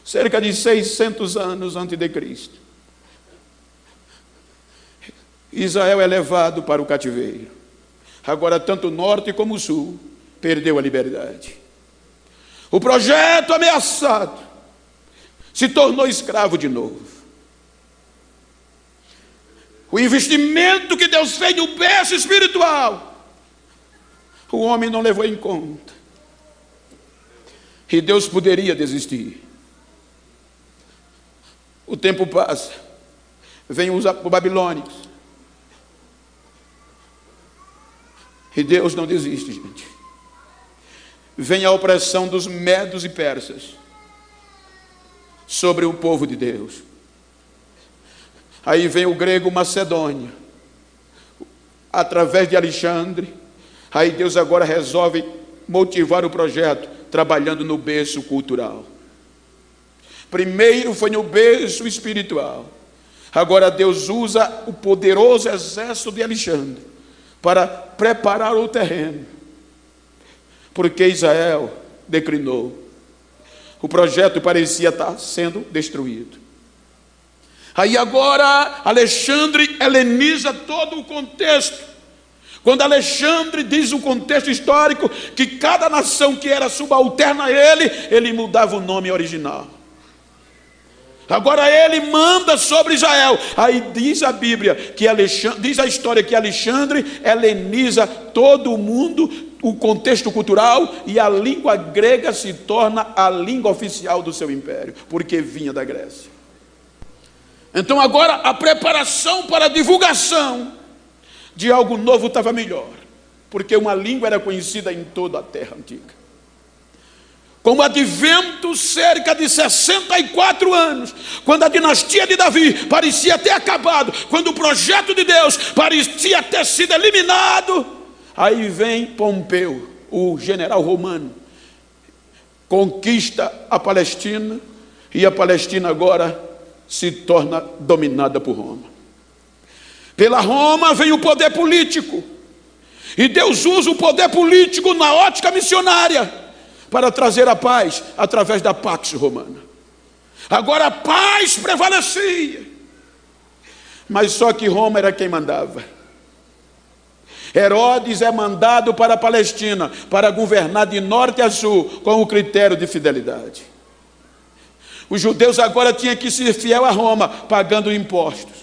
cerca de 600 anos antes de Cristo, Israel é levado para o cativeiro. Agora tanto o norte como o sul perdeu a liberdade. O projeto ameaçado se tornou escravo de novo. O investimento que Deus fez no berço espiritual, o homem não levou em conta. E Deus poderia desistir. O tempo passa, vem os babilônios, e Deus não desiste, gente. Vem a opressão dos medos e persas sobre o povo de Deus. Aí vem o grego Macedônio, através de Alexandre. Aí Deus agora resolve motivar o projeto, trabalhando no berço cultural. Primeiro foi no berço espiritual. Agora Deus usa o poderoso exército de Alexandre para preparar o terreno, porque Israel declinou. O projeto parecia estar sendo destruído. Aí agora Alexandre heleniza todo o contexto. Quando Alexandre diz o contexto histórico, que cada nação que era subalterna a ele mudava o nome original. Agora ele manda sobre Israel. Aí diz a Bíblia, diz a história que Alexandre heleniza todo o mundo, o contexto cultural, e a língua grega se torna a língua oficial do seu império, porque vinha da Grécia. Então agora a preparação para a divulgação de algo novo estava melhor, porque uma língua era conhecida em toda a terra antiga. Com o advento, cerca de 64 anos, quando a dinastia de Davi parecia ter acabado, quando o projeto de Deus parecia ter sido eliminado, aí vem Pompeu, o general romano, conquista a Palestina, e a Palestina agora se torna dominada por Roma. Pela Roma vem o poder político, e Deus usa o poder político na ótica missionária para trazer a paz através da Pax Romana. Agora a paz prevalecia, mas só que Roma era quem mandava. Herodes é mandado para a Palestina para governar de norte a sul com o critério de fidelidade. Os judeus agora tinham que ser fiel a Roma, pagando impostos.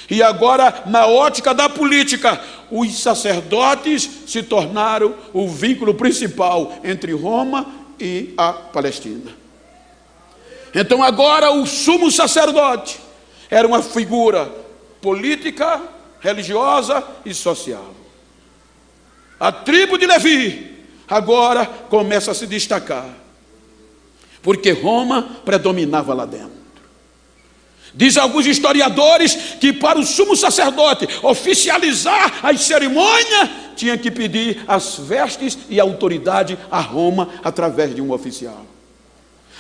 E agora, na ótica da política, os sacerdotes se tornaram o vínculo principal entre Roma e a Palestina. Então agora o sumo sacerdote era uma figura política, religiosa e social. A tribo de Levi agora começa a se destacar, porque Roma predominava lá dentro. Diz alguns historiadores que para o sumo sacerdote oficializar as cerimônias, tinha que pedir as vestes e a autoridade a Roma através de um oficial.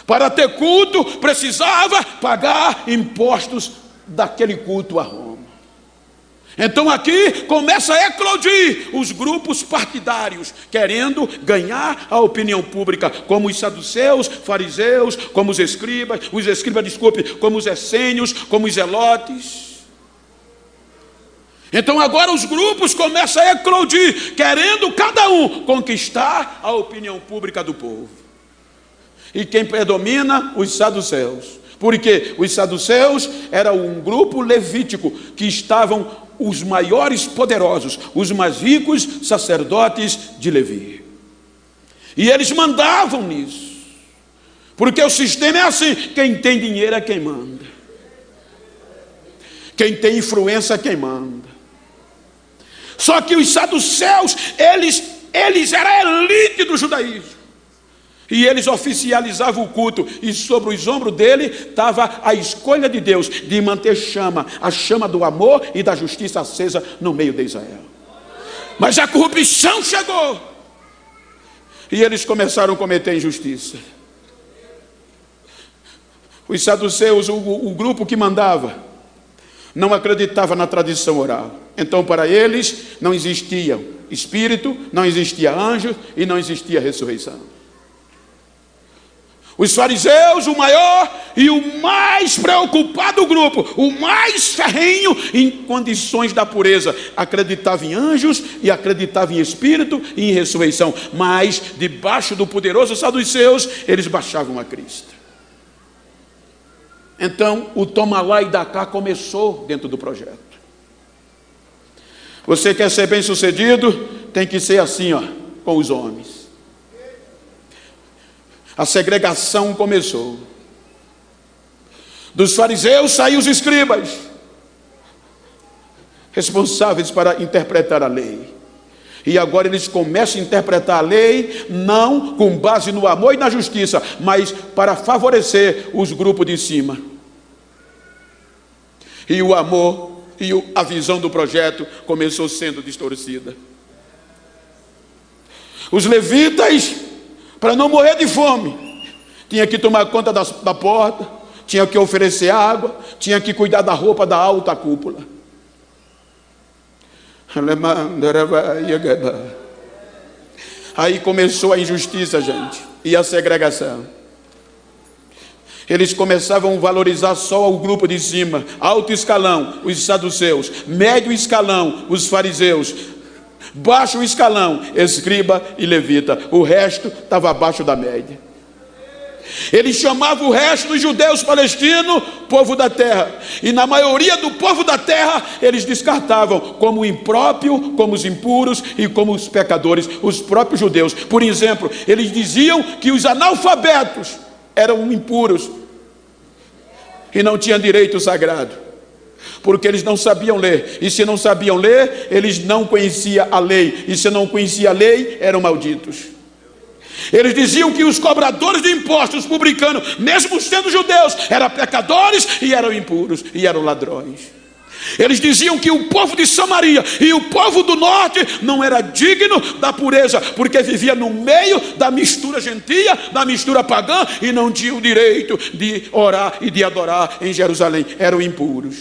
Para ter culto, precisava pagar impostos daquele culto a Roma. Então aqui começa a eclodir os grupos partidários, querendo ganhar a opinião pública, como os saduceus, fariseus, como os escribas, como os essênios, como os zelotes. Então agora os grupos começam a eclodir, querendo cada um conquistar a opinião pública do povo. E quem predomina? Os saduceus. Porque os saduceus eram um grupo levítico que estavam os maiores poderosos, os mais ricos sacerdotes de Levi. E eles mandavam nisso, porque o sistema é assim: quem tem dinheiro é quem manda, quem tem influência é quem manda. Só que os saduceus, eles eram a elite do judaísmo, e eles oficializavam o culto, e sobre os ombros dele estava a escolha de Deus de manter a chama do amor e da justiça acesa no meio de Israel. Mas a corrupção chegou, e eles começaram a cometer injustiça. Os saduceus, o grupo que mandava, não acreditava na tradição oral. Então para eles não existia espírito, não existia anjo e não existia ressurreição. Os fariseus, o maior e o mais preocupado grupo, o mais ferrenho em condições da pureza, acreditava em anjos e acreditava em espírito e em ressurreição, mas debaixo do poderoso saduceus, eles baixavam a Cristo. Então o toma lá e dá cá começou dentro do projeto. Você quer ser bem sucedido, tem que ser assim, com os homens. A segregação começou. Dos fariseus saíram os escribas, responsáveis para interpretar a lei. E agora eles começam a interpretar a lei, não com base no amor e na justiça, mas para favorecer os grupos de cima. E o amor e a visão do projeto começou sendo distorcida. Os levitas, para não morrer de fome, tinha que tomar conta da porta, tinha que oferecer água, tinha que cuidar da roupa da alta cúpula. Aí começou a injustiça, gente, e a segregação. Eles começavam a valorizar só o grupo de cima, alto escalão, os saduceus, médio escalão, os fariseus, baixo escalão, escriba e levita. O resto estava abaixo da média. Eles chamavam o resto dos judeus palestinos povo da terra, e na maioria do povo da terra eles descartavam como impróprio, como os impuros e como os pecadores, os próprios judeus. Por exemplo, eles diziam que os analfabetos eram impuros e não tinham direito sagrado, porque eles não sabiam ler, e se não sabiam ler, eles não conheciam a lei, e se não conheciam a lei, eram malditos. Eles diziam que os cobradores de impostos, publicanos, mesmo sendo judeus, eram pecadores e eram impuros e eram ladrões. Eles diziam que o povo de Samaria e o povo do norte não era digno da pureza, porque vivia no meio da mistura gentia, da mistura pagã, e não tinha o direito de orar e de adorar em Jerusalém. Eram impuros.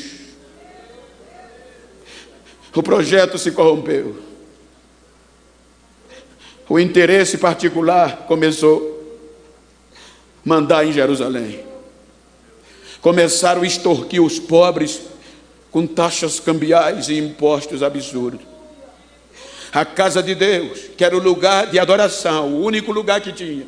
O projeto se corrompeu. O interesse particular começou a mandar em Jerusalém. Começaram a extorquir os pobres com taxas cambiais e impostos absurdos. A casa de Deus, que era o lugar de adoração, o único lugar que tinha,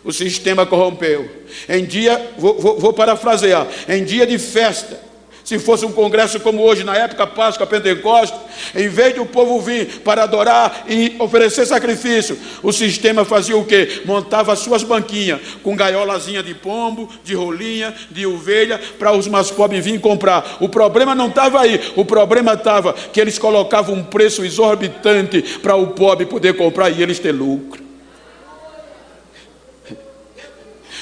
o sistema corrompeu. Em dia, vou parafrasear, em dia de festa, se fosse um congresso como hoje, na época Páscoa, Pentecostes, em vez de o povo vir para adorar e oferecer sacrifício, o sistema fazia o quê? Montava as suas banquinhas com gaiolazinha de pombo, de rolinha, de ovelha, para os mais pobres virem comprar. O problema não estava aí, o problema estava que eles colocavam um preço exorbitante para o pobre poder comprar e eles ter lucro.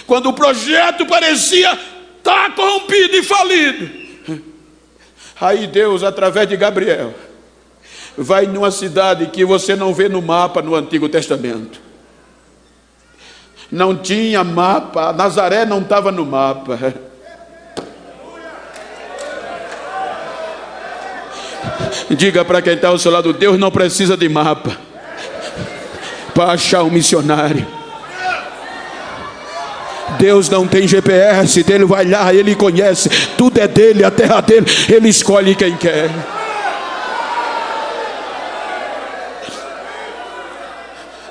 Quando o projeto parecia estar corrompido e falido, aí Deus, através de Gabriel, vai numa cidade que você não vê no mapa no Antigo Testamento. Não tinha mapa, Nazaré não estava no mapa. Diga para quem está ao seu lado: Deus não precisa de mapa para achar um missionário. Deus não tem GPS, ele vai lá, ele conhece, tudo é dele, a terra dele, ele escolhe quem quer.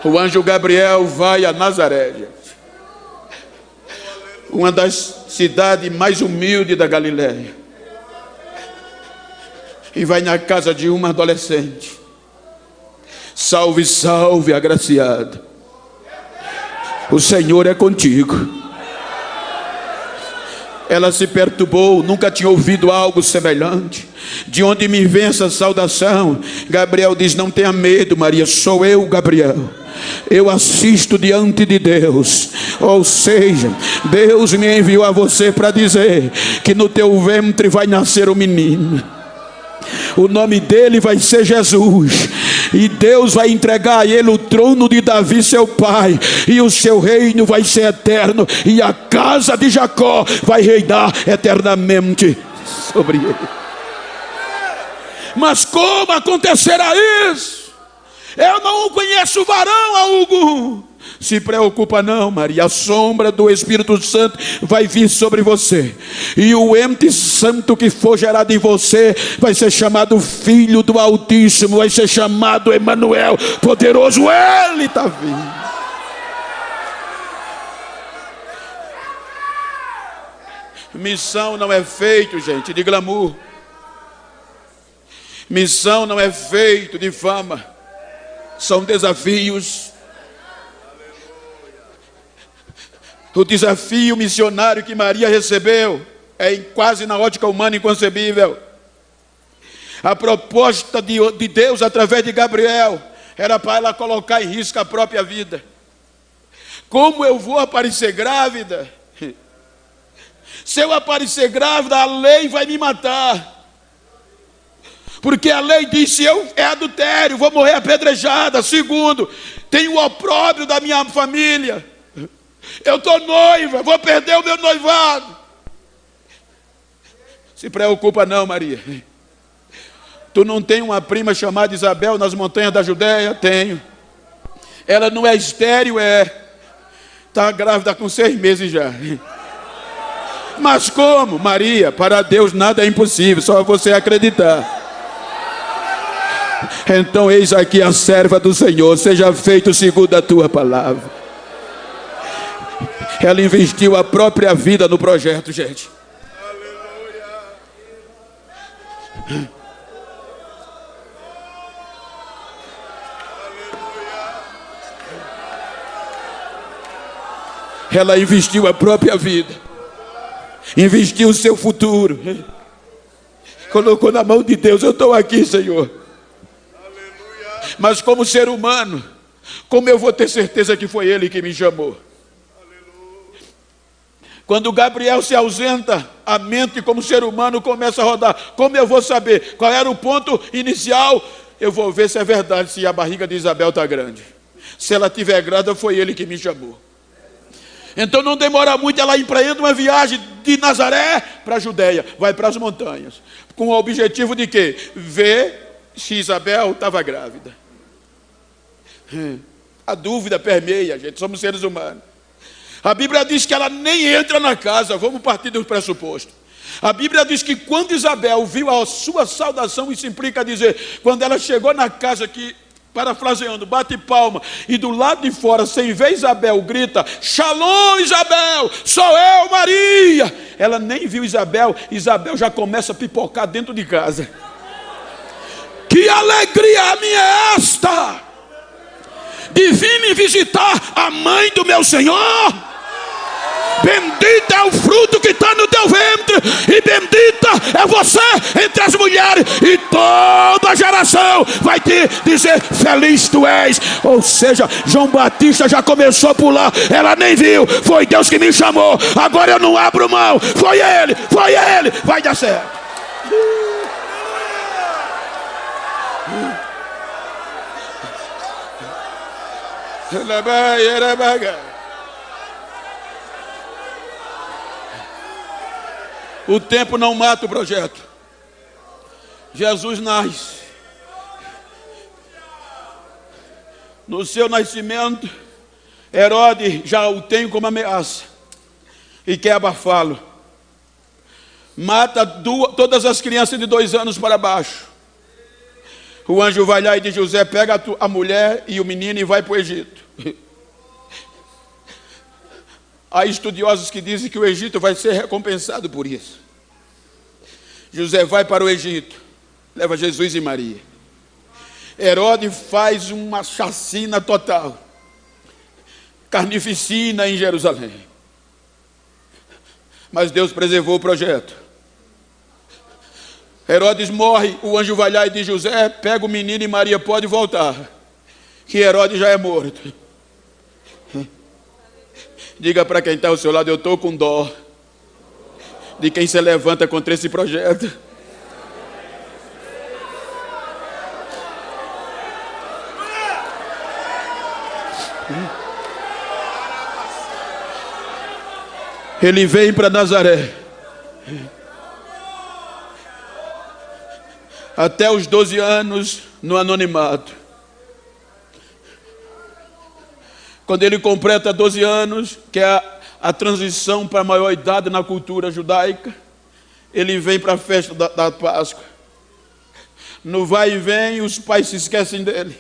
O anjo Gabriel vai a Nazaré, uma das cidades mais humildes da Galileia, e vai na casa de uma adolescente. Salve, salve, agraciada, o Senhor é contigo. Ela se perturbou, nunca tinha ouvido algo semelhante. De onde me vem essa saudação? Gabriel diz: não tenha medo, Maria, sou eu, Gabriel. Eu assisto diante de Deus. Ou seja, Deus me enviou a você para dizer que no teu ventre vai nascer um menino. O nome dele vai ser Jesus, e Deus vai entregar a ele o trono de Davi seu pai, e o seu reino vai ser eterno, e a casa de Jacó vai reinar eternamente sobre ele. Mas como acontecerá isso? Eu não conheço varão algum. Se preocupa não, Maria, a sombra do Espírito Santo vai vir sobre você, e o ente santo que for gerado em você vai ser chamado Filho do Altíssimo, vai ser chamado Emanuel, poderoso, Ele está vindo. Missão não é feito, gente, de glamour. Missão não é feito de fama. São desafios. O desafio missionário que Maria recebeu é quase na ótica humana inconcebível. A proposta de Deus através de Gabriel era para ela colocar em risco a própria vida. Como eu vou aparecer grávida? Se eu aparecer grávida, a lei vai me matar. Porque a lei diz, se eu é adultério, vou morrer apedrejada. Segundo, tem o opróbrio da minha família. Eu estou noiva, vou perder o meu noivado. Se preocupa não, Maria. Tu não tem uma prima chamada Isabel nas montanhas da Judéia? Tenho. Ela não é estéril, está grávida com 6 meses já. Mas como? Maria, para Deus nada é impossível, só você acreditar. Então eis aqui a serva do Senhor, seja feito segundo a tua palavra. Ela investiu a própria vida no projeto, gente. Ela investiu a própria vida, investiu o seu futuro, colocou na mão de Deus. Eu estou aqui, Senhor, mas como ser humano, como eu vou ter certeza que foi Ele que me chamou? Quando Gabriel se ausenta, a mente como ser humano começa a rodar. Como eu vou saber qual era o ponto inicial? Eu vou ver se é verdade, se a barriga de Isabel está grande. Se ela estiver grávida, foi Ele que me chamou. Então não demora muito, ela empreende uma viagem de Nazaré para a Judéia, vai para as montanhas, com o objetivo de quê? Ver se Isabel estava grávida. A dúvida permeia, gente, somos seres humanos. A Bíblia diz que ela nem entra na casa, vamos partir do pressuposto. A Bíblia diz que quando Isabel viu a sua saudação, isso implica dizer, quando ela chegou na casa, que, parafraseando, bate palma, e do lado de fora, sem ver Isabel, grita, Shalom Isabel, sou eu Maria. Ela nem viu Isabel, Isabel já começa a pipocar dentro de casa. Que alegria minha é esta, de vir me visitar a mãe do meu Senhor. Bendito é o fruto que está no teu ventre, e bendita é você entre as mulheres, e toda a geração vai te dizer, feliz tu és. Ou seja, João Batista já começou a pular, ela nem viu, foi Deus que me chamou, agora eu não abro mão, foi Ele, vai dar certo. O tempo não mata o projeto. Jesus nasce. No seu nascimento, Herodes já o tem como ameaça e quer abafá-lo. Mata todas as crianças de 2 anos para baixo. O anjo vai lá e diz, José, pega a mulher e o menino e vai para o Egito. Há estudiosos que dizem que o Egito vai ser recompensado por isso. José vai para o Egito, leva Jesus e Maria. Herodes faz uma chacina total, carnificina em Jerusalém. Mas Deus preservou o projeto. Herodes morre, o anjo vai lá e diz, José, pega o menino e Maria pode voltar, que Herodes já é morto. Diga para quem está ao seu lado, eu estou com dó de quem se levanta contra esse projeto. Ele vem para Nazaré. Até os 12 anos no anonimato. Quando ele completa 12 anos, que é a transição para a maior idade na cultura judaica, ele vem para a festa da Páscoa. No vai e vem, os pais se esquecem dele.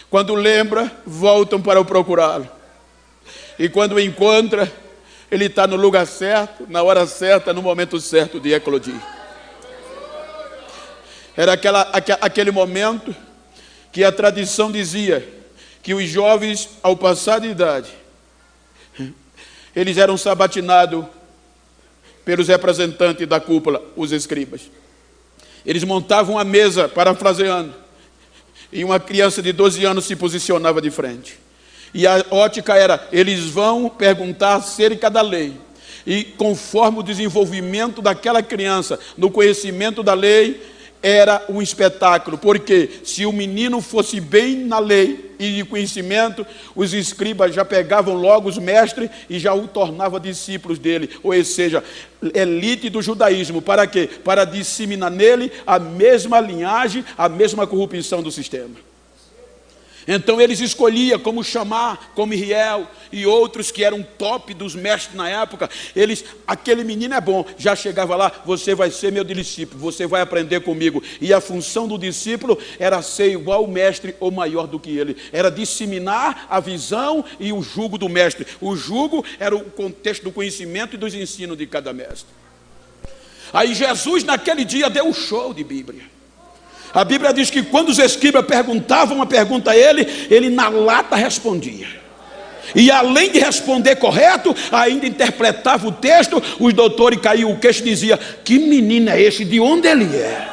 Quando lembra, voltam para o procurá-lo. E quando o encontra, ele está no lugar certo, na hora certa, no momento certo de eclodir. Era aquele momento que a tradição dizia que os jovens, ao passar de idade, eles eram sabatinados pelos representantes da cúpula, os escribas. Eles montavam a mesa, parafraseando, e uma criança de 12 anos se posicionava de frente. E a ótica era, eles vão perguntar acerca da lei. E conforme o desenvolvimento daquela criança, no conhecimento da lei, era um espetáculo. Porque se o menino fosse bem na lei e de conhecimento, os escribas já pegavam logo os mestres e já o tornavam discípulos dele. Ou seja, elite do judaísmo. Para quê? Para disseminar nele a mesma linhagem, a mesma corrupção do sistema. Então eles escolhiam como chamar, como Riel e outros que eram top dos mestres na época. Aquele menino é bom, já chegava lá, você vai ser meu discípulo, você vai aprender comigo. E a função do discípulo era ser igual ao mestre ou maior do que ele. Era disseminar a visão e o jugo do mestre. O jugo era o contexto do conhecimento e dos ensinos de cada mestre. Aí Jesus naquele dia deu um show de Bíblia. A Bíblia diz que quando os escribas perguntavam uma pergunta a ele, ele na lata respondia. E além de responder correto, ainda interpretava o texto. Os doutores caíam o queixo e diziam, que menino é esse? De onde ele é?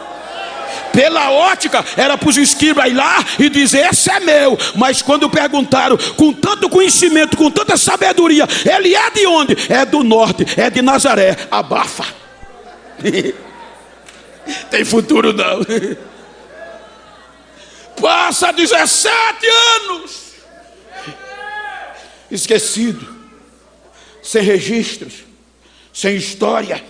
Pela ótica, era para os escribas ir lá e dizer, esse é meu. Mas quando perguntaram, com tanto conhecimento, com tanta sabedoria, ele é de onde? É do norte, é de Nazaré. Abafa. Tem futuro não. Passa 17 anos esquecido, sem registros, sem história.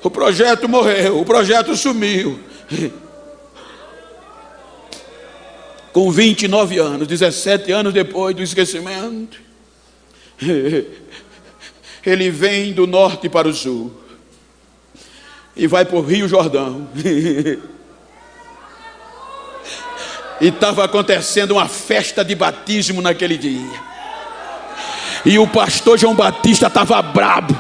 O projeto morreu, o projeto sumiu. Com 29 anos, 17 anos depois do esquecimento, ele vem do norte para o sul e vai para o Rio Jordão. E estava acontecendo uma festa de batismo naquele dia. E o pastor João Batista estava brabo.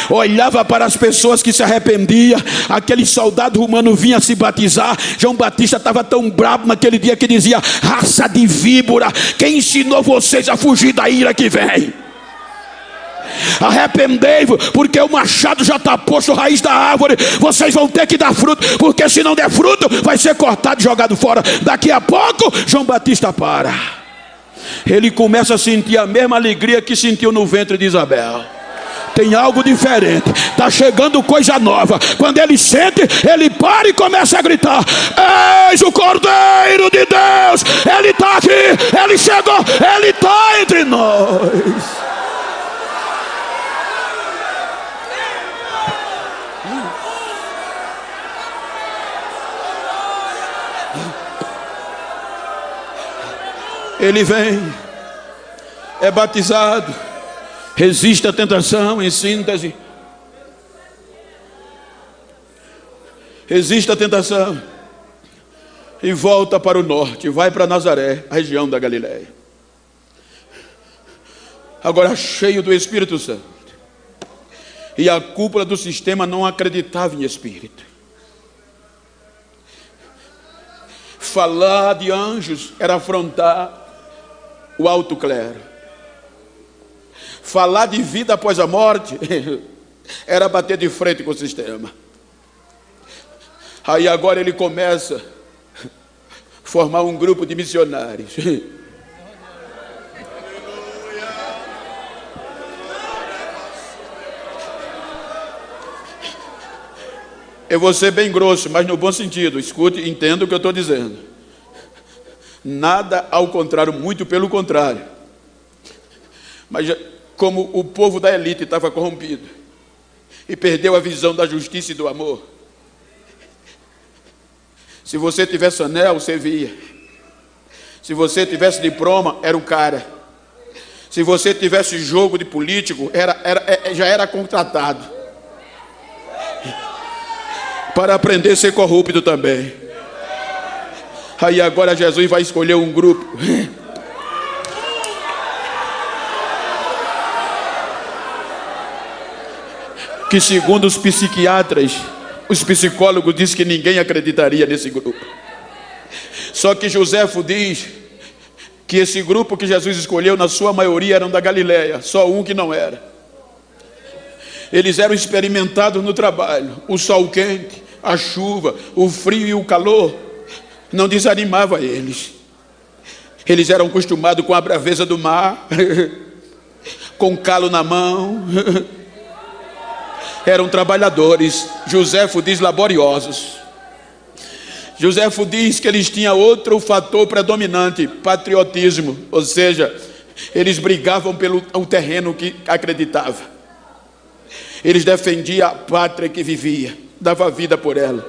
Olhava para as pessoas que se arrependiam. Aquele soldado romano vinha se batizar. João Batista estava tão brabo naquele dia que dizia, raça de víbora, quem ensinou vocês a fugir da ira que vem? Arrependei-vos, porque o machado já está posto à raiz da árvore. Vocês vão ter que dar fruto, porque se não der fruto, vai ser cortado e jogado fora. Daqui a pouco, João Batista para. Ele começa a sentir a mesma alegria que sentiu no ventre de Isabel. Tem algo diferente, está chegando coisa nova. Quando ele sente, ele para e começa a gritar, eis o Cordeiro de Deus, ele está aqui, ele chegou, ele está entre nós. Ele vem, é batizado, resiste à tentação, em síntese. Resiste à tentação e volta para o norte, vai para Nazaré, a região da Galileia. Agora cheio do Espírito Santo. E a cúpula do sistema não acreditava em Espírito. Falar de anjos era afrontar o alto clero. Falar de vida após a morte era bater de frente com o sistema. Aí agora ele começa a formar um grupo de missionários. Eu vou ser bem grosso, mas no bom sentido. Escute, entenda o que eu estou dizendo. Nada ao contrário, muito pelo contrário. Mas como o povo da elite estava corrompido e perdeu a visão da justiça e do amor, Se você tivesse anel, você via. Se você tivesse diploma, era o cara. Se você tivesse jogo de político, já era contratado. Para aprender a ser corrupto também. Aí agora Jesus vai escolher um grupo. Que segundo os psiquiatras, os psicólogos dizem que ninguém acreditaria nesse grupo. Só que Joséfo diz que esse grupo que Jesus escolheu, na sua maioria, eram da Galileia. Só um que não era. Eles eram experimentados no trabalho. O sol quente, a chuva, o frio e o calor não desanimava eles. Eles eram acostumados com a braveza do mar, com calo na mão. Eram trabalhadores. Joséfo diz laboriosos. Joséfo diz que eles tinham outro fator predominante: patriotismo. Ou seja, eles brigavam pelo terreno que acreditava. Eles defendiam a pátria que vivia, dava vida por ela.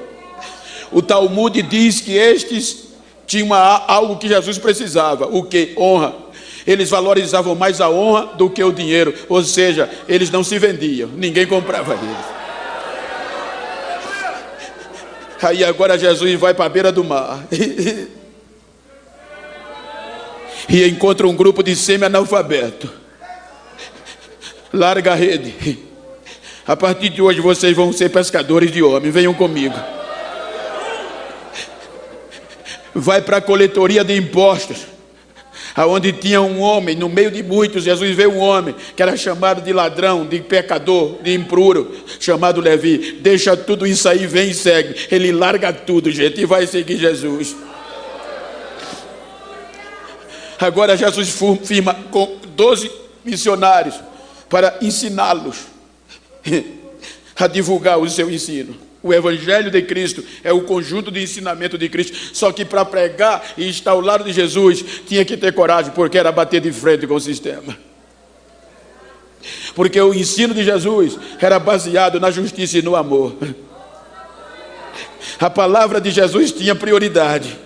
O Talmud diz que estes tinham algo que Jesus precisava. O que? Honra. Eles valorizavam mais a honra do que o dinheiro. Ou seja, eles não se vendiam, ninguém comprava eles. Aí agora Jesus vai para a beira do mar e encontra um grupo de semi-analfabeto. Larga a rede. A partir de hoje vocês vão ser pescadores de homens. Venham comigo. Vai para a coletoria de impostos, aonde tinha um homem, no meio de muitos. Jesus vê um homem que era chamado de ladrão, de pecador, de impuro, chamado Levi. Deixa tudo isso aí, vem e segue. Ele larga tudo, gente, e vai seguir Jesus. Agora Jesus firma com 12 missionários para ensiná-los a divulgar o seu ensino. O Evangelho de Cristo é o conjunto de ensinamento de Cristo. Só que para pregar e estar ao lado de Jesus, tinha que ter coragem, porque era bater de frente com o sistema. Porque o ensino de Jesus era baseado na justiça e no amor. A palavra de Jesus tinha prioridade.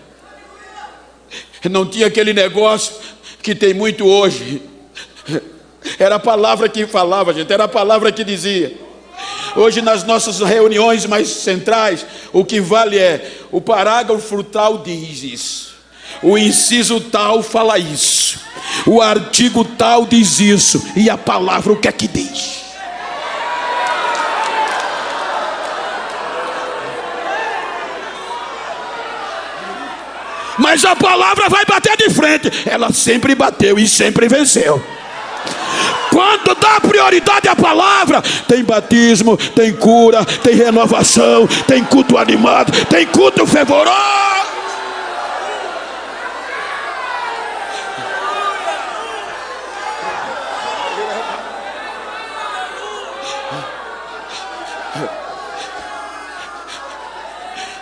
Não tinha aquele negócio que tem muito hoje. Era a palavra que falava, gente. Era a palavra que dizia. Hoje nas nossas reuniões mais centrais, o que vale é: o parágrafo tal diz isso, o inciso tal fala isso, o artigo tal diz isso, e a palavra o que é que diz? Mas a palavra vai bater de frente. Ela sempre bateu e sempre venceu. Quando dá prioridade à palavra, tem batismo, tem cura, tem renovação, tem culto animado, tem culto fervoroso.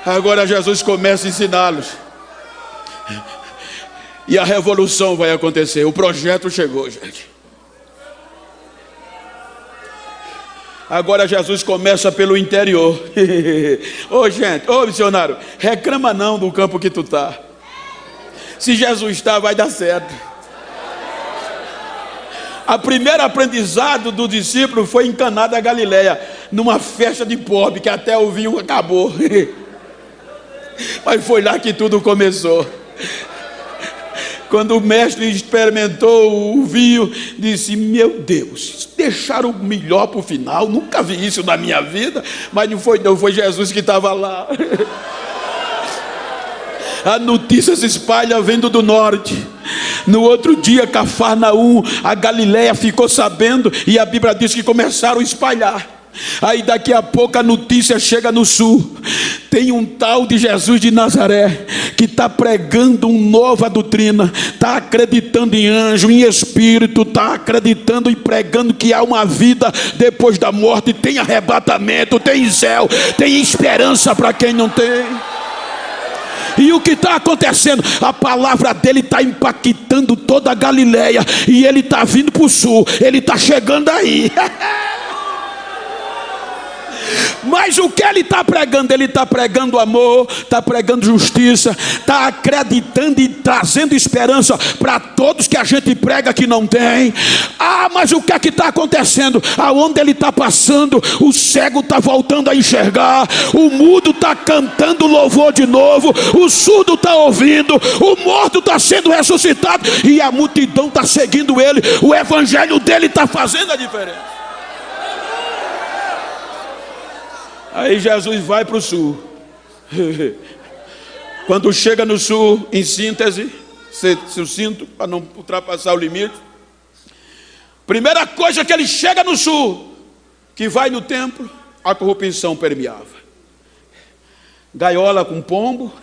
Agora Jesus começa a ensiná-los. E a revolução vai acontecer. O projeto chegou, gente. Agora Jesus começa pelo interior. Ô gente, ô missionário, reclama não do campo que tu tá. Se Jesus está, vai dar certo. A primeira aprendizado do discípulo foi em Caná da Galileia, numa festa de pobre, que até o vinho acabou. Mas foi lá que tudo começou. Quando o mestre experimentou o vinho, disse: meu Deus, deixaram o melhor para o final. Nunca vi isso na minha vida. Mas não, foi Jesus que estava lá. A notícia se espalha vindo do norte. No outro dia, Cafarnaum, a Galileia ficou sabendo, e a Bíblia diz que começaram a espalhar. Aí daqui a pouco a notícia chega no sul. Tem um tal de Jesus de Nazaré que está pregando uma nova doutrina, está acreditando em anjo, em espírito, está acreditando e pregando que há uma vida depois da morte, tem arrebatamento, tem céu, tem esperança para quem não tem. E o que está acontecendo? A palavra dele está impactando toda a Galileia, e ele está vindo para o sul, ele está chegando aí. Mas o que ele está pregando? Ele está pregando amor, está pregando justiça, está acreditando e trazendo esperança para todos que a gente prega que não tem. Mas o que é que está acontecendo? Aonde ele está passando, o cego está voltando a enxergar, o mudo está cantando louvor de novo, o surdo está ouvindo, o morto está sendo ressuscitado e a multidão está seguindo ele. O evangelho dele está fazendo a diferença. Aí Jesus vai para o sul. Quando chega no sul, em síntese, sucinto, para não ultrapassar o limite, primeira coisa que ele chega no sul, que vai no templo, a corrupção permeava. Gaiola com pombo.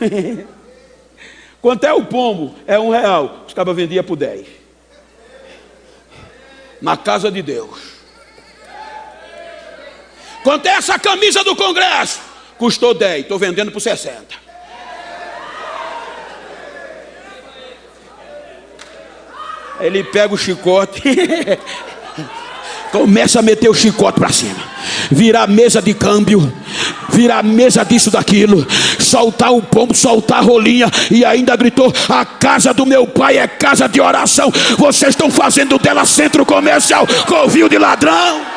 Quanto é o pombo? É R$1. Os cabas vendiam por 10. Na casa de Deus. Quanto é essa camisa do Congresso? Custou 10, estou vendendo por 60. Ele pega o chicote, começa a meter o chicote para cima, virar mesa de câmbio, virar mesa disso, daquilo, soltar o pombo, soltar a rolinha, e ainda gritou: a casa do meu pai é casa de oração, vocês estão fazendo dela centro comercial, covil de ladrão.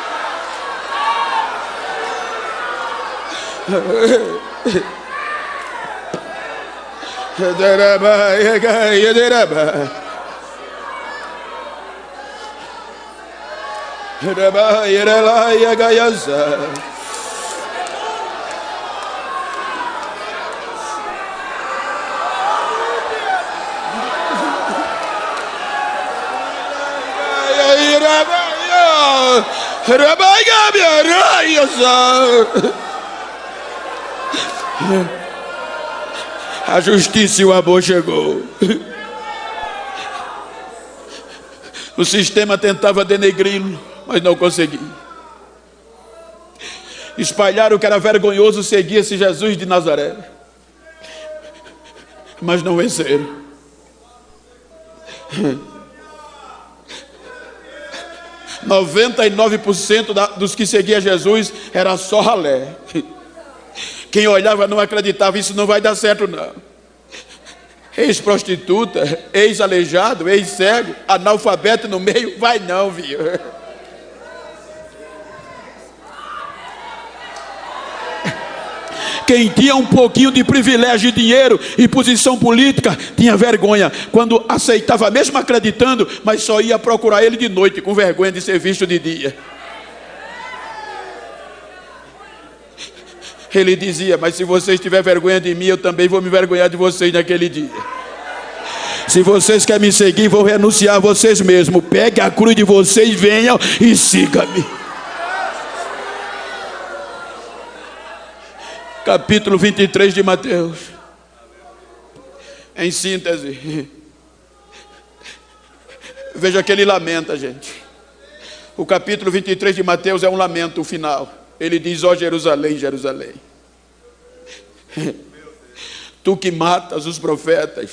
A justiça e o amor chegou. O sistema tentava denegri-lo, mas não conseguia. Espalharam que era vergonhoso seguir esse Jesus de Nazaré, mas não venceram. 99% dos que seguiam Jesus era só ralé. Quem olhava não acreditava, isso não vai dar certo não. Ex-prostituta, ex-aleijado, ex-cego, analfabeto no meio, vai não, viu? Quem tinha um pouquinho de privilégio, dinheiro e posição política, tinha vergonha quando aceitava, mesmo acreditando, mas só ia procurar ele de noite, com vergonha de ser visto de dia. Ele dizia: mas se vocês tiverem vergonha de mim, eu também vou me vergonhar de vocês naquele dia. Se vocês querem me seguir, vão renunciar a vocês mesmos. Pegue a cruz de vocês, venham e siga-me. Capítulo 23 de Mateus. Em síntese, veja que ele lamenta, gente. O capítulo 23 de Mateus é um lamento final. Ele diz: ó Jerusalém, Jerusalém, tu que matas os profetas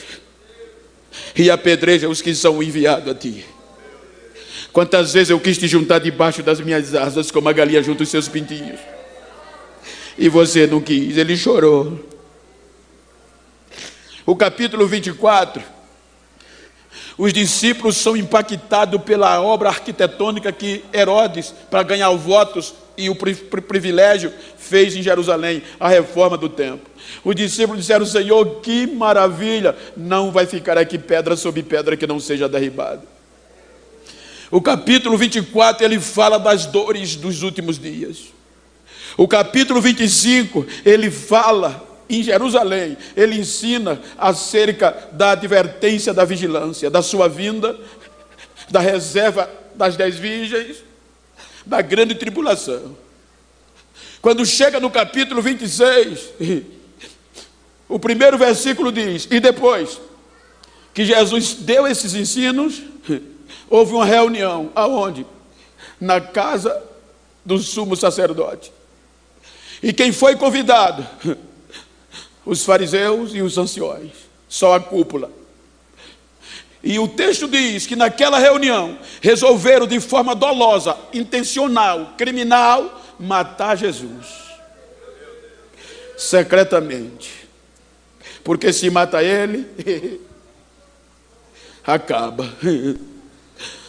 e apedreja os que são enviados a ti. Quantas vezes eu quis te juntar debaixo das minhas asas, como a galinha junta os seus pintinhos, e você não quis. Ele chorou. O capítulo 24, os discípulos são impactados pela obra arquitetônica que Herodes, para ganhar os votos e o privilégio, fez em Jerusalém, a reforma do templo. Os discípulos disseram: Senhor, que maravilha, não vai ficar aqui pedra sobre pedra que não seja derribada. O capítulo 24, ele fala das dores dos últimos dias. O capítulo 25, ele fala em Jerusalém, ele ensina acerca da advertência da vigilância, da sua vinda, da reserva das 10 virgens, da grande tribulação. Quando chega no capítulo 26, o primeiro versículo diz: e depois que Jesus deu esses ensinos, houve uma reunião. Aonde? Na casa do sumo sacerdote. E quem foi convidado? Os fariseus e os anciões, só a cúpula. E o texto diz que naquela reunião resolveram de forma dolosa, intencional, criminal, matar Jesus. secretamente. Porque se mata ele, acaba.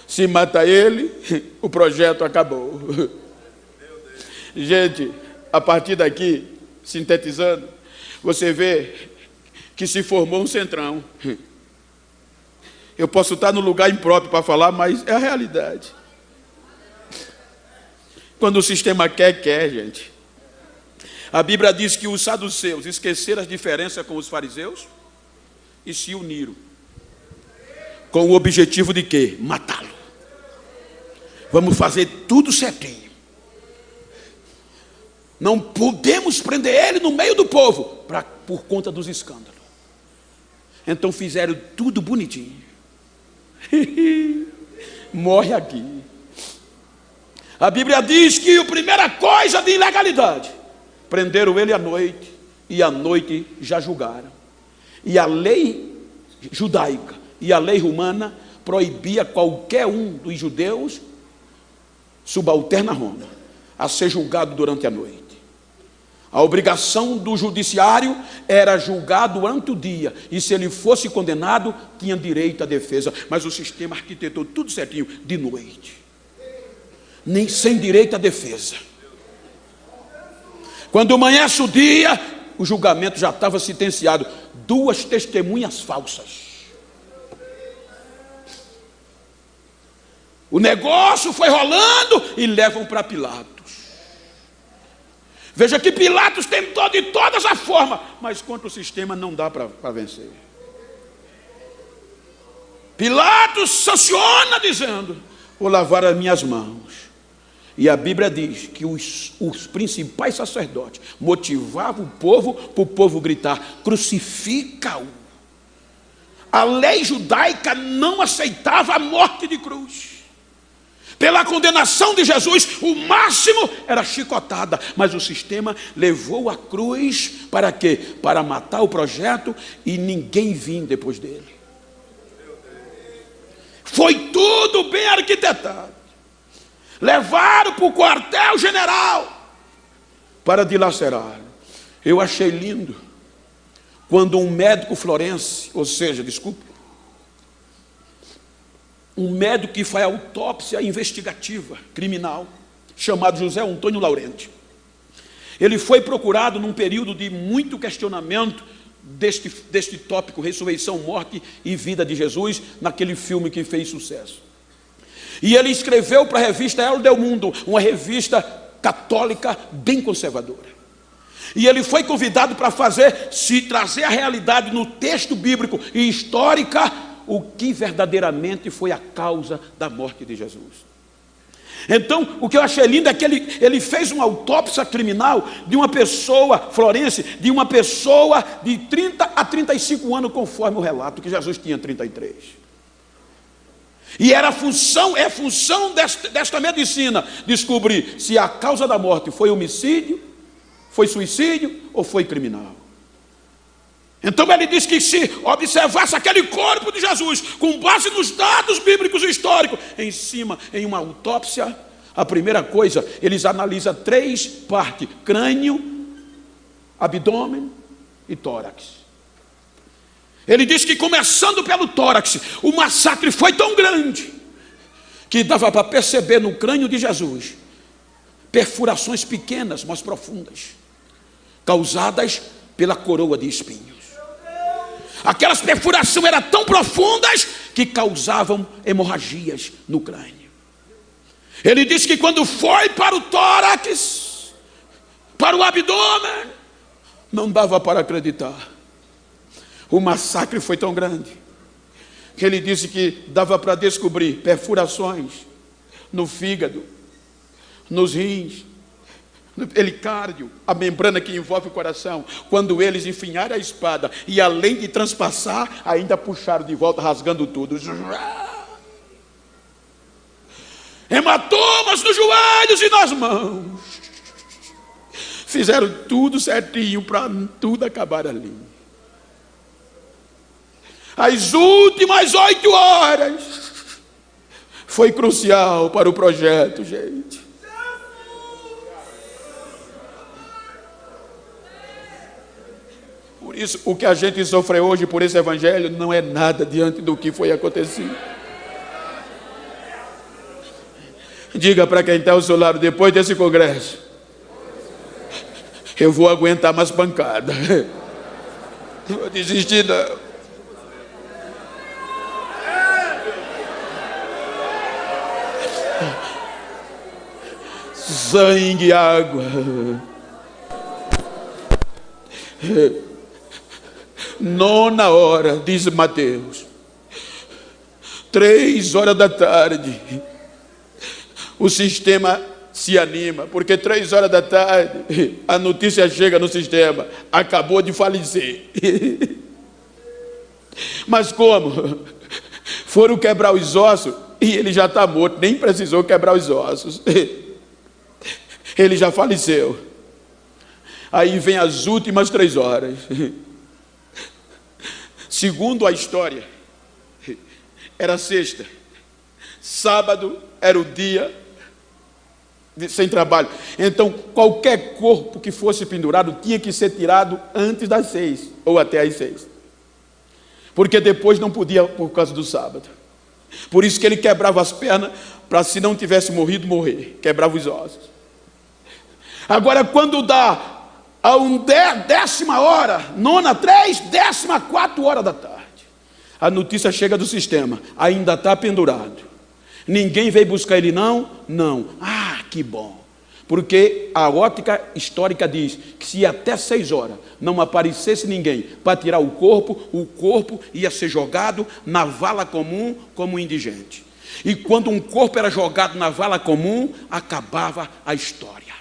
Se mata ele, o projeto acabou. Gente, a partir daqui, sintetizando, você vê que se formou um centrão. Eu posso estar no lugar impróprio para falar, mas é a realidade. Quando o sistema quer, gente. A Bíblia diz que os saduceus esqueceram as diferenças com os fariseus e se uniram. Com o objetivo de quê? Matá-lo. Vamos fazer tudo certinho. Não podemos prender ele no meio do povo, por conta dos escândalos. Então fizeram tudo bonitinho. Morre aqui. A Bíblia diz que a primeira coisa de ilegalidade, prenderam ele à noite, e à noite já julgaram. E a lei judaica e a lei romana proibia qualquer um dos judeus subalterno a Roma a ser julgado durante a noite. A obrigação do judiciário era julgar durante o dia, e se ele fosse condenado, tinha direito à defesa. Mas o sistema arquitetou tudo certinho, de noite, nem sem direito à defesa. Quando amanhece o dia, o julgamento já estava sentenciado. 2 testemunhas falsas. O negócio foi rolando e levam para Pilatos. Veja que Pilatos tentou de todas as formas, mas contra o sistema não dá para vencer. Pilatos sanciona dizendo: vou lavar as minhas mãos. E a Bíblia diz que os principais sacerdotes motivavam o povo para o povo gritar: crucifica-o. A lei judaica não aceitava a morte de cruz. Pela condenação de Jesus, o máximo era chicotada, mas o sistema levou a cruz para quê? Para matar o projeto e ninguém vir depois dele. Foi tudo bem arquitetado. Levaram para o quartel-general para dilacerar. Eu achei lindo quando um médico florense, um médico que faz autópsia investigativa criminal, chamado José Antônio Laurenti, ele foi procurado num período de muito questionamento deste tópico, ressurreição, morte e vida de Jesus, naquele filme que fez sucesso. E ele escreveu para a revista El del Mundo, uma revista católica bem conservadora. E ele foi convidado para trazer a realidade no texto bíblico e histórica, o que verdadeiramente foi a causa da morte de Jesus. Então, o que eu achei lindo é que ele fez uma autópsia criminal de uma pessoa florense, de uma pessoa de 30 a 35 anos, conforme o relato, que Jesus tinha 33. E era função desta medicina descobrir se a causa da morte foi homicídio, foi suicídio ou foi criminal. Então ele diz que se observasse aquele corpo de Jesus, com base nos dados bíblicos e históricos, em uma autópsia, a primeira coisa, eles analisam 3 partes: crânio, abdômen e tórax. Ele diz que começando pelo tórax, o massacre foi tão grande, que dava para perceber no crânio de Jesus perfurações pequenas, mas profundas, causadas pela coroa de espinhos. Aquelas perfurações eram tão profundas que causavam hemorragias no crânio. Ele disse que quando foi para o tórax, para o abdômen, não dava para acreditar. O massacre foi tão grande que ele disse que dava para descobrir perfurações no fígado, nos rins, no pericárdio, a membrana que envolve o coração. Quando eles enfinharam a espada e, além de transpassar, ainda puxaram de volta, rasgando tudo. Hematomas nos joelhos e nas mãos. Fizeram tudo certinho para tudo acabar ali. As últimas 8 horas foi crucial para o projeto, gente. Por isso, o que a gente sofre hoje por esse evangelho não é nada diante do que foi acontecido. Diga para quem está ao seu lado: depois desse congresso, eu vou aguentar mais pancada. Não vou desistir, não. Sangue e água. Nona hora, diz Mateus, 3 horas da tarde, o sistema se anima, porque 3 horas da tarde, a notícia chega no sistema: acabou de falecer. Mas como? Foram quebrar os ossos e ele já está morto, nem precisou quebrar os ossos. Ele já faleceu. Aí vem as últimas 3 horas. Segundo a história, era sexta, sábado era o dia sem trabalho. Então qualquer corpo que fosse pendurado tinha que ser tirado antes das 6 ou até às 6, porque depois não podia por causa do sábado. Por isso que ele quebrava as pernas, para se não tivesse morrido, morrer. Quebrava os ossos. Agora, quando dá a 10ª hora, 9, 3, 14 horas da tarde, a notícia chega do sistema: ainda está pendurado. Ninguém veio buscar ele, não? Não. Ah, que bom. Porque a ótica histórica diz que se até 6 horas não aparecesse ninguém para tirar o corpo ia ser jogado na vala comum como indigente. E quando um corpo era jogado na vala comum, acabava a história.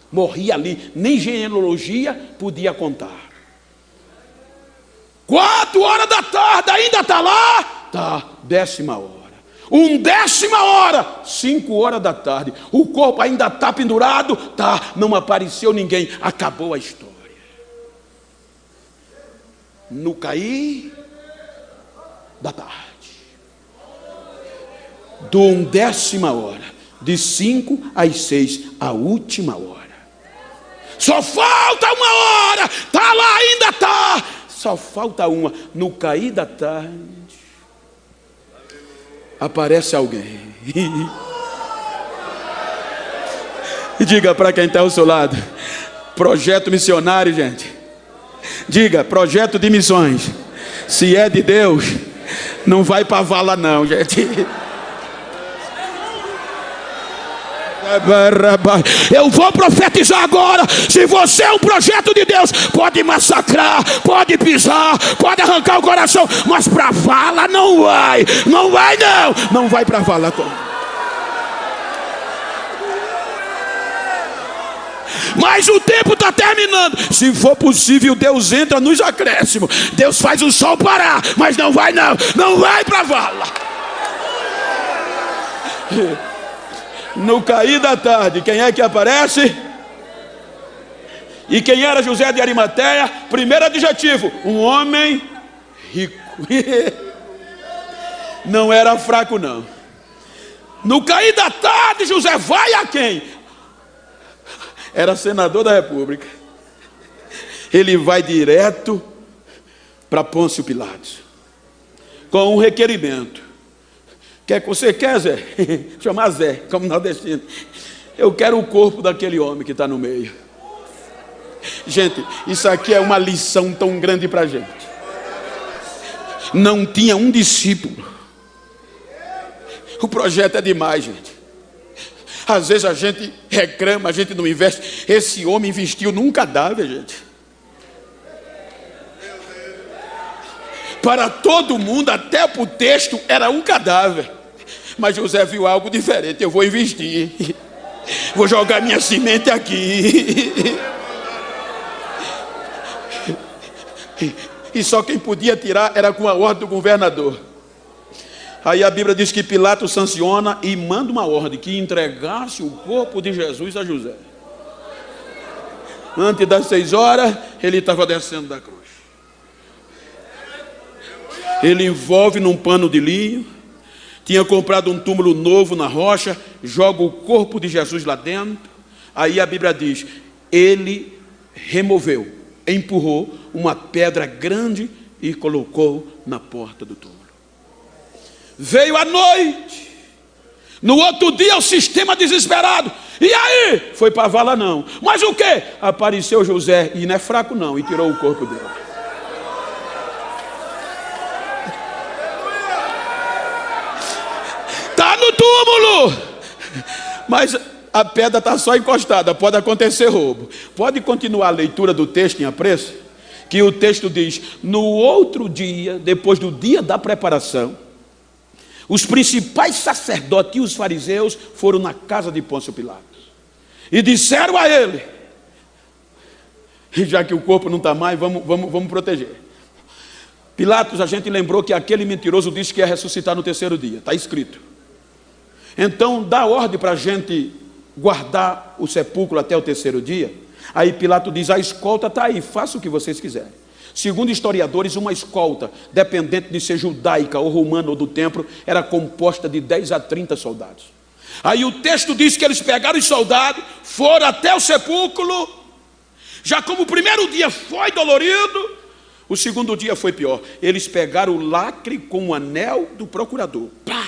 Morria ali, nem genealogia podia contar. 4 horas da tarde, ainda está lá? Está, 10ª hora. 10ª hora, 5 horas da tarde, o corpo ainda está pendurado? Tá, não apareceu ninguém, acabou a história. No cair da tarde, do 10ª hora, de 5 às 6, a última hora. Só falta 1 hora, está lá, ainda está. Só falta 1. No cair da tarde, aparece alguém. E diga para quem está ao seu lado: projeto missionário, gente. Diga: projeto de missões. Se é de Deus, não vai para a vala não, gente. Eu vou profetizar agora. Se você é um projeto de Deus, pode massacrar, pode pisar, pode arrancar o coração, mas para a vala não vai. Não vai não. Não vai para a vala. Mas o tempo está terminando. Se for possível, Deus entra nos acréscimos. Deus faz o sol parar, mas não vai não. Não vai para a vala. No cair da tarde, quem é que aparece? E quem era José de Arimateia? Primeiro adjetivo: um homem rico. Não era fraco não. No cair da tarde, José vai a quem? Era senador da República. Ele vai direto para Pôncio Pilatos com um requerimento. Que você quer, Zé? Chamar Zé, como nordestino. Eu quero o corpo daquele homem que está no meio. Gente, isso aqui é uma lição tão grande para a gente. Não tinha um discípulo. O projeto é demais, gente. Às vezes a gente reclama, a gente não investe. Esse homem investiu num cadáver, gente. Para todo mundo, até para o texto, era um cadáver. Mas José viu algo diferente. Eu vou investir. Vou jogar minha semente aqui. E só quem podia tirar era com a ordem do governador. Aí a Bíblia diz que Pilatos sanciona e manda uma ordem que entregasse o corpo de Jesus a José. Antes das 6 horas, ele estava descendo da cruz. Ele envolve num pano de linho. Tinha comprado um túmulo novo na rocha, joga o corpo de Jesus lá dentro. Aí a Bíblia diz: ele removeu empurrou uma pedra grande e colocou na porta do túmulo. Veio a noite. No outro dia o sistema desesperado. E aí? Foi para a vala não. Mas o quê? Apareceu José, e não é fraco não, e tirou o corpo dele. Está no túmulo. Mas a pedra está só encostada, pode acontecer roubo. Pode continuar a leitura do texto em apreço? Que o texto diz: no outro dia, depois do dia da preparação, os principais sacerdotes e os fariseus foram na casa de Pôncio Pilatos e disseram a ele: já que o corpo não está mais, vamos proteger. Pilatos, a gente lembrou que aquele mentiroso disse que ia ressuscitar no terceiro dia, está escrito. Então dá ordem para a gente guardar o sepulcro até o terceiro dia. Aí Pilatos diz: a escolta está aí, faça o que vocês quiserem. Segundo historiadores, uma escolta, dependente de ser judaica ou romana ou do templo, era composta de 10 a 30 soldados. Aí o texto diz que eles pegaram os soldados, foram até o sepulcro. Já como o primeiro dia foi dolorido, o segundo dia foi pior. Eles pegaram o lacre com o anel do procurador. Pá!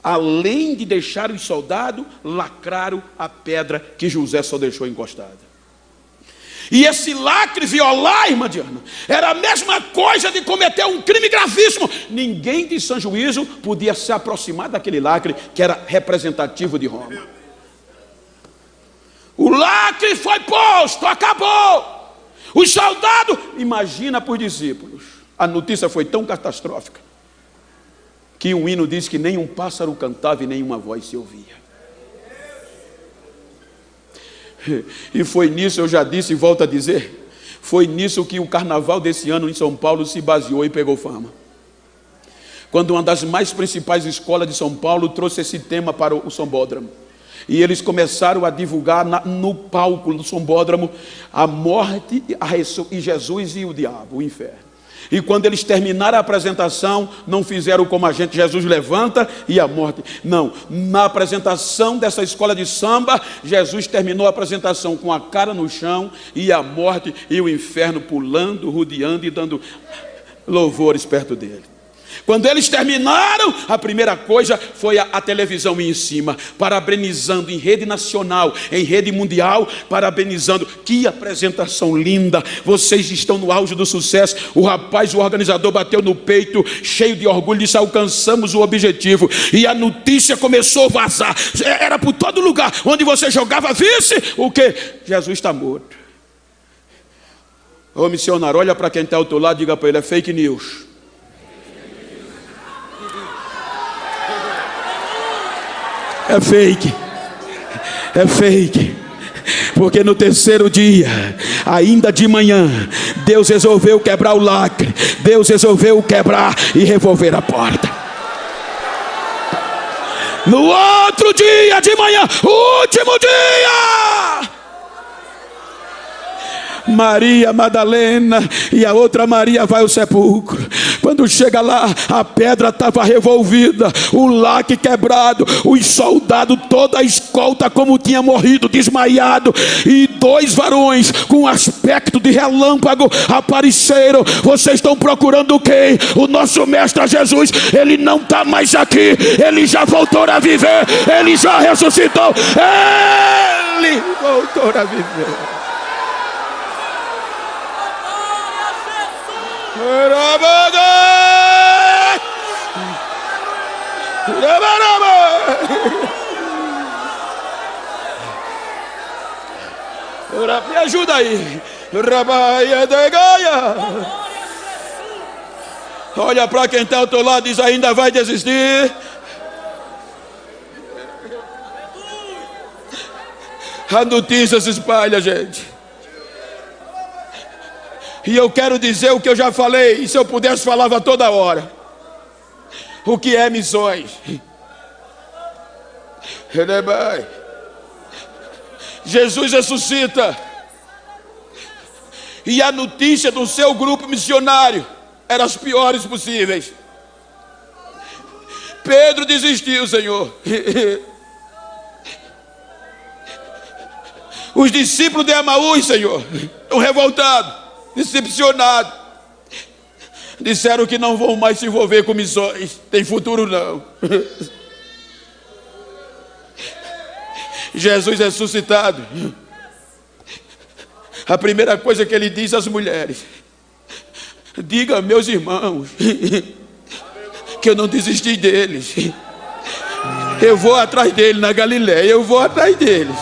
Além de deixar os soldados, lacraram a pedra que José só deixou encostada. E esse lacre violar, irmã Diana, era a mesma coisa de cometer um crime gravíssimo. Ninguém de sã juízo podia se aproximar daquele lacre que era representativo de Roma. O lacre foi posto, acabou. Os soldados, imagina para os discípulos, a notícia foi tão catastrófica que um hino diz que nem um pássaro cantava e nenhuma voz se ouvia. E foi nisso, eu já disse e volto a dizer, foi nisso que o carnaval desse ano em São Paulo se baseou e pegou fama. Quando uma das mais principais escolas de São Paulo trouxe esse tema para o Sambódromo. E eles começaram a divulgar no palco do Sambódromo a morte e Jesus e o diabo, o inferno. E quando eles terminaram a apresentação, não fizeram como a gente: Jesus levanta e a morte. Não, na apresentação dessa escola de samba, Jesus terminou a apresentação com a cara no chão e a morte e o inferno pulando, rodeando e dando louvores perto dele. Quando eles terminaram, a primeira coisa foi a televisão em cima, parabenizando em rede nacional, em rede mundial, parabenizando. Que apresentação linda, vocês estão no auge do sucesso. O rapaz, o organizador, bateu no peito, cheio de orgulho, disse: alcançamos o objetivo. E a notícia começou a vazar, era por todo lugar, onde você jogava, visse o que? Jesus está morto. Ô missionário, olha para quem está ao teu lado, diga para ele: é fake news. É fake, é fake, porque no terceiro dia, ainda de manhã, Deus resolveu quebrar o lacre, Deus resolveu quebrar e revolver a porta. No outro dia de manhã, último dia, Maria Madalena e a outra Maria vai ao sepulcro. Quando chega lá, a pedra estava revolvida, o lacre quebrado, os soldados, toda a escolta como tinha morrido, desmaiado, e 2 varões com aspecto de relâmpago apareceram. Vocês estão procurando quem? O nosso mestre Jesus. Ele não está mais aqui, ele já voltou a viver, ele já ressuscitou, ele voltou a viver. Me ajuda aí. Olha para quem está ao teu lado e diz: ainda vai desistir? A notícia se espalha, gente. E eu quero dizer o que eu já falei, e se eu pudesse falava toda hora. O que é missões? Jesus ressuscita, e a notícia do seu grupo missionário era as piores possíveis. Pedro desistiu, Senhor. Os discípulos de Emaús, Senhor, estão revoltados. decepcionado. Disseram que não vão mais se envolver com missões. Tem futuro não. Jesus ressuscitado. A primeira coisa que ele diz às mulheres: diga a meus irmãos que eu não desisti deles. Eu vou atrás dele na Galiléia. Eu vou atrás deles.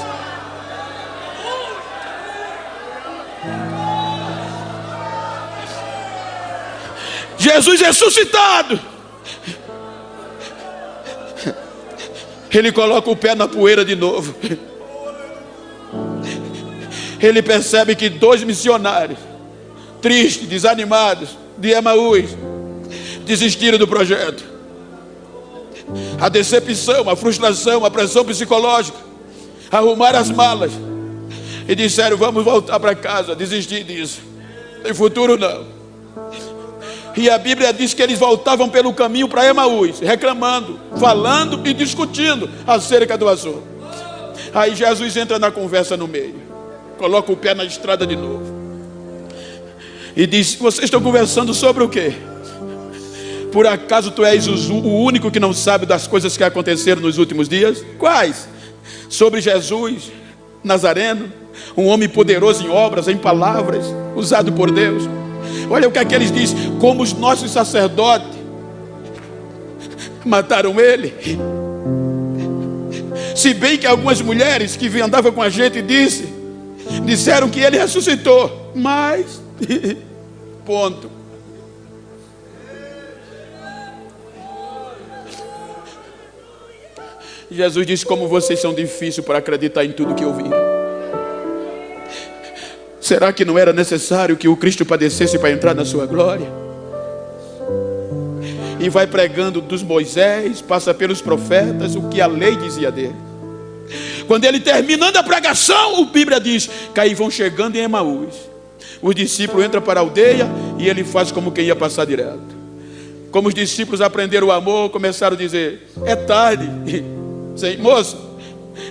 Jesus ressuscitado. Ele coloca o pé na poeira de novo. Ele percebe que 2 missionários, tristes, desanimados, de Emaús, desistiram do projeto. A decepção, a frustração, a pressão psicológica, arrumaram as malas e disseram: vamos voltar para casa, desistir disso, tem futuro não. E a Bíblia diz que eles voltavam pelo caminho para Emaús, reclamando, falando e discutindo acerca do assunto. Aí Jesus entra na conversa no meio, coloca o pé na estrada de novo e diz: vocês estão conversando sobre o quê? Por acaso tu és o único que não sabe das coisas que aconteceram nos últimos dias? Quais? Sobre Jesus Nazareno, um homem poderoso em obras, em palavras, usado por Deus. Olha o que é que eles dizem: como os nossos sacerdotes mataram ele. Se bem que algumas mulheres que andavam com a gente disseram que ele ressuscitou, mas ponto. Jesus disse: como vocês são difíceis para acreditar em tudo que ouviram. Será que não era necessário que o Cristo padecesse para entrar na sua glória? E vai pregando dos Moisés, passa pelos profetas, o que a lei dizia dele. Quando ele terminando a pregação, a Bíblia diz que aí vão chegando em Emaús. Os discípulos entram para a aldeia e ele faz como quem ia passar direto. Como os discípulos aprenderam o amor, começaram a dizer: é tarde, moço,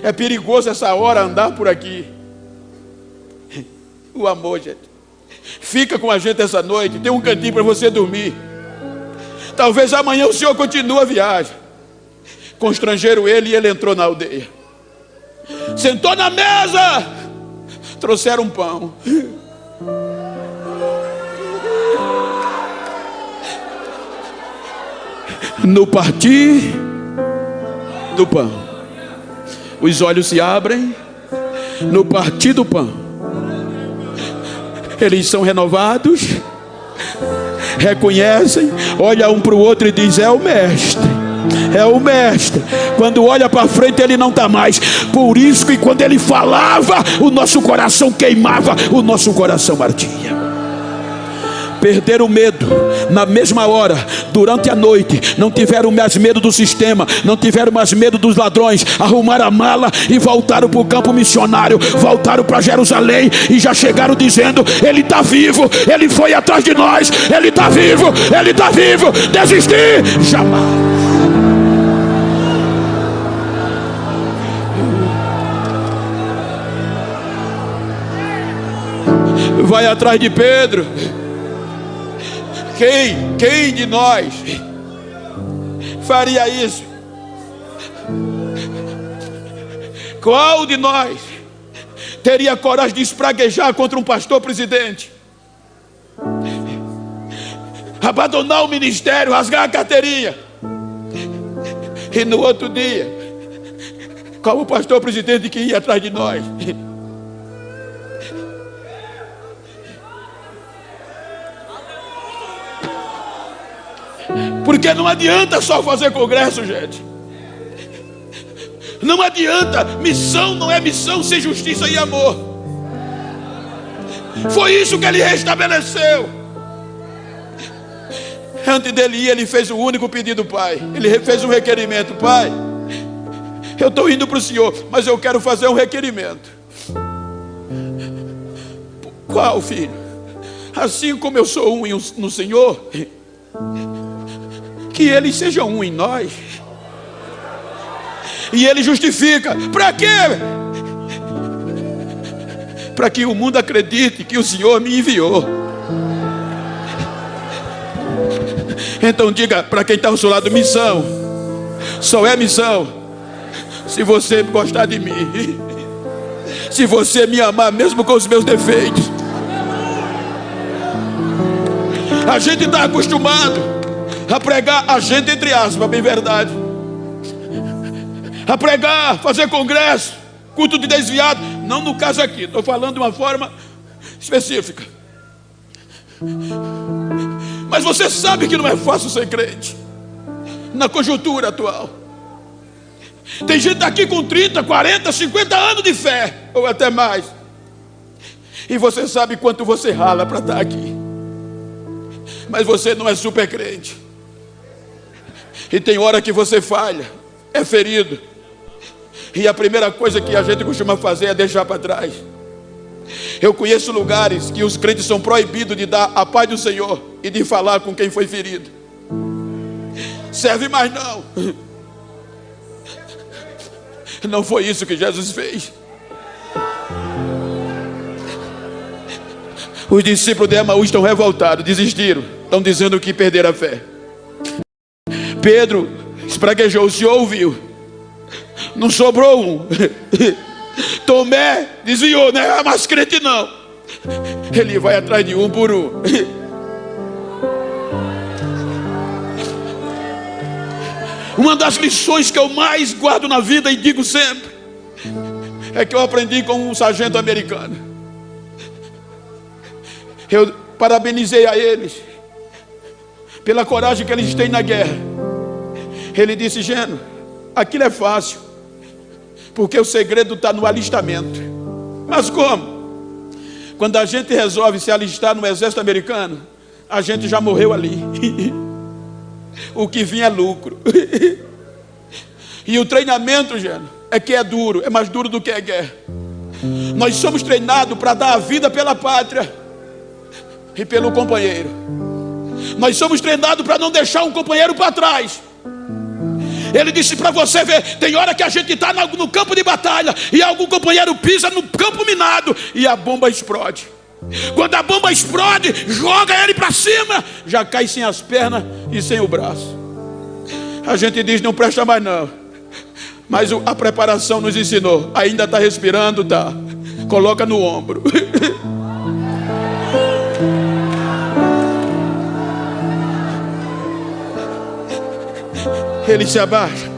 é perigoso essa hora andar por aqui. O amor, gente. Fica com a gente essa noite, tem um cantinho para você dormir. Talvez amanhã o senhor continue a viagem. Constrangeram ele e ele entrou na aldeia. Sentou na mesa. Trouxeram um pão. No partir do pão, os olhos se abrem. No partir do pão, eles são renovados, reconhecem, olha um para o outro e diz: é o mestre, é o mestre. Quando olha para frente ele não está mais. Por isso que quando ele falava, o nosso coração queimava, o nosso coração ardia. Perderam o medo na mesma hora, durante a noite. Não tiveram mais medo do sistema, não tiveram mais medo dos ladrões. Arrumaram a mala e voltaram para o campo missionário. Voltaram para Jerusalém e já chegaram dizendo: ele está vivo, ele foi atrás de nós, ele está vivo, ele está vivo. Desistir jamais. Vai atrás de Pedro. Quem de nós faria isso? Qual de nós teria coragem de espraguejar contra um pastor presidente? Abandonar o ministério, rasgar a carteirinha. E no outro dia, como o pastor presidente que ia atrás de nós. Porque não adianta só fazer congresso, gente. Não adianta. Missão não é missão sem justiça e amor. Foi isso que ele restabeleceu. Antes dele ir, ele fez o único pedido: pai. Ele fez um requerimento: pai, eu estou indo para o senhor, mas eu quero fazer um requerimento. Qual, filho? Assim como eu sou um no Senhor, que eles sejam um em nós. E ele justifica: para quê? Para que o mundo acredite que o Senhor me enviou. Então diga para quem está ao seu lado: missão só é missão se você gostar de mim, se você me amar mesmo com os meus defeitos. A gente está acostumado a pregar, a gente entre aspas, bem verdade, a pregar, fazer congresso, culto de desviado. Não no caso aqui, estou falando de uma forma específica. Mas você sabe que não é fácil ser crente na conjuntura atual. Tem gente aqui com 30, 40, 50 anos de fé, ou até mais, e você sabe quanto você rala para estar aqui. Mas você não é super crente. E tem hora que você falha, é ferido, e a primeira coisa que a gente costuma fazer é deixar para trás. Eu conheço lugares que os crentes são proibidos de dar a paz do Senhor e de falar com quem foi ferido. Serve mais não. Não foi isso que Jesus fez. Os discípulos de Emaús estão revoltados, desistiram, estão dizendo que perderam a fé. Pedro espraguejou, o Senhor ouviu, não sobrou um. Tomé desviou, não é mais crente não. Ele vai atrás de um por um. Uma das lições que eu mais guardo na vida e digo sempre é que eu aprendi com um sargento americano. Eu parabenizei a eles pela coragem que eles têm na guerra. Ele disse: Geno, aquilo é fácil, porque o segredo está no alistamento. Mas como? Quando a gente resolve se alistar no exército americano, a gente já morreu ali. O que vinha é lucro. E o treinamento, Geno, é que é duro, é mais duro do que a guerra. Nós somos treinados para dar a vida pela pátria e pelo companheiro. Nós somos treinados para não deixar um companheiro para trás. Ele disse para você ver, tem hora que a gente está no campo de batalha e algum companheiro pisa no campo minado e a bomba explode. Quando a bomba explode, joga ele para cima, já cai sem as pernas e sem o braço. A gente diz: não presta mais não. Mas a preparação nos ensinou: ainda está respirando, tá? Coloca no ombro. Ele se abaixa,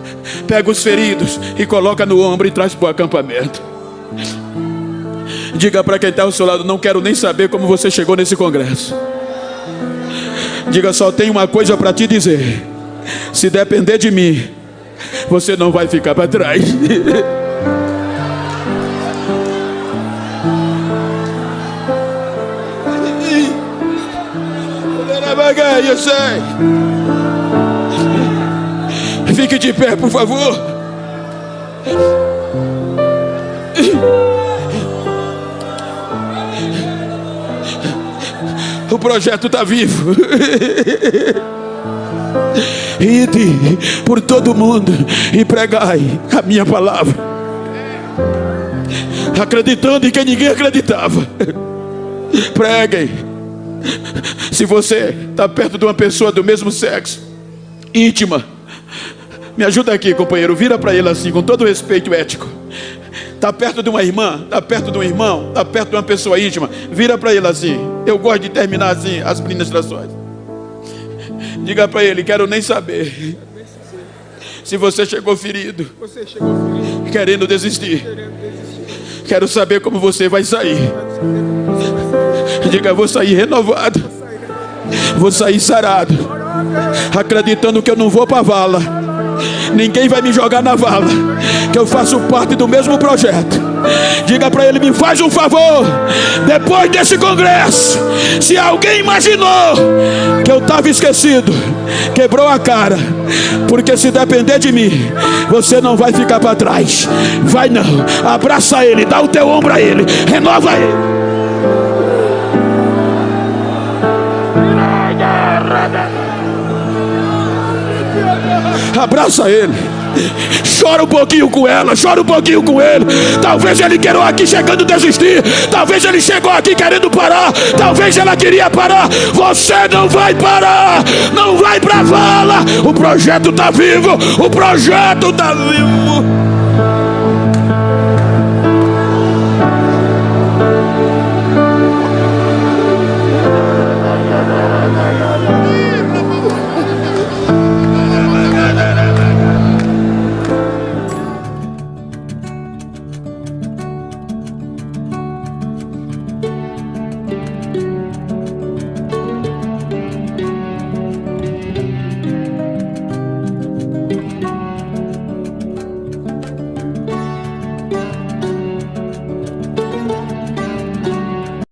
pega os feridos e coloca no ombro e traz para o acampamento. Diga para quem está ao seu lado: não quero nem saber como você chegou nesse congresso. Diga: só tenho uma coisa para te dizer: se depender de mim, você não vai ficar para trás. Eu sei. Fique de pé, por favor. O projeto está vivo. Ide por todo mundo e pregai a minha palavra, acreditando em quem ninguém acreditava. Preguem. Se você está perto de uma pessoa do mesmo sexo, íntima, me ajuda aqui, companheiro, vira para ele assim, com todo o respeito ético. Está perto de uma irmã, está perto de um irmão, está perto de uma pessoa íntima, vira para ele assim. Eu gosto de terminar assim as ministrações. Diga para ele: quero nem saber se você chegou ferido, querendo desistir. Quero saber como você vai sair. Diga: vou sair renovado, vou sair sarado, acreditando que eu não vou para a vala. Ninguém vai me jogar na vala, que eu faço parte do mesmo projeto. Diga para ele: me faz um favor, depois desse congresso, se alguém imaginou que eu estava esquecido, quebrou a cara, porque se depender de mim, você não vai ficar para trás. Vai não, abraça ele, dá o teu ombro a ele, renova ele. Abraça ele, Chora um pouquinho com ela, chora um pouquinho com ele. Talvez ele queira aqui chegando a desistir. Talvez ele chegou aqui querendo parar. Talvez ela queria parar. Você não vai parar. Não vai pra vala. O projeto está vivo. O projeto está vivo.